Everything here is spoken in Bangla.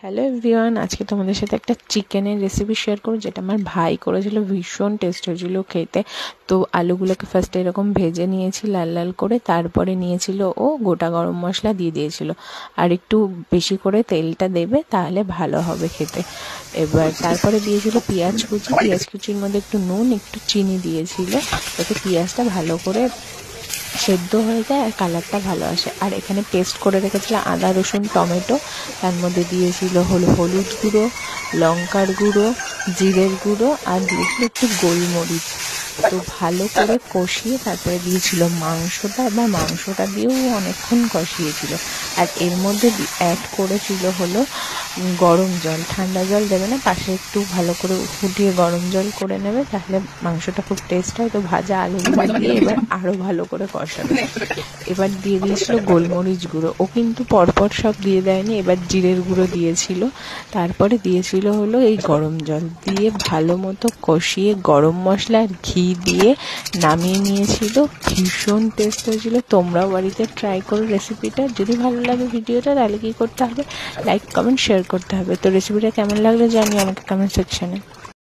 হ্যালো এভরিওয়ান, আজকে তোমাদের সাথে একটা চিকেনের রেসিপি শেয়ার করব, যেটা আমার ভাই করেছিল। ভীষণ টেস্ট হয়েছিল খেতে। তো আলুগুলোকে ফার্স্টে এরকম ভেজে নিয়েছি লাল লাল করে, তারপরে নিয়েছিল ও গোটা গরম মশলা দিয়ে দিয়েছিল। আর একটু বেশি করে তেলটা দেবে, তাহলে ভালো হবে খেতে। এবার তারপরে দিয়েছিল পেঁয়াজ কুচির মধ্যে একটু নুন, একটু চিনি দিয়েছিল, যাতে পেঁয়াজটা ভালো করে সেদ্ধ হয়ে যায় আর কালারটা ভালো আসে। আর এখানে পেস্ট করে রেখেছিল আদা রসুন টমেটো, তার মধ্যে দিয়েছিল হলুদ গুঁড়ো, লঙ্কার গুঁড়ো, জিরের গুঁড়ো, আর দিয়েছিল একটু গোলমরিচ। তো ভালো করে কষিয়ে তারপরে দিয়েছিল মাংসটা। এবার মাংসটা দিয়েও অনেকক্ষণ কষিয়েছিল। আর এর মধ্যে অ্যাড করেছিল গরম জল। ঠান্ডা জল দেবে না, পাশে একটু ভালো করে ফুটিয়ে গরম জল করে নেবে, তাহলে মাংসটা খুব টেস্ট হয়। তো ভাজা আলুগুলো দিয়ে এবার আরও ভালো করে কষাবে। এবার দিয়ে দিয়েছিল গোলমরিচ গুঁড়ো। ও কিন্তু পরপর সব দিয়ে দেয়নি, এবার জিরের গুঁড়ো দিয়েছিল। তারপরে দিয়েছিল এই গরম জল দিয়ে ভালো মতো কষিয়ে গরম মশলা আর ঘি দিয়ে নামিয়ে নিয়েছিল। ভীষণ টেস্ট হয়েছিল। তোমরাও বাড়িতে ট্রাই করো রেসিপিটা। যদি ভালো লাগে ভিডিওটা, তাহলে কী করতে হবে, লাইক কমেন্ট শেয়ার করতে হবে। তো রেসিপিটা কেমন লাগলো জানিও আমাকে কমেন্ট সেকশানে।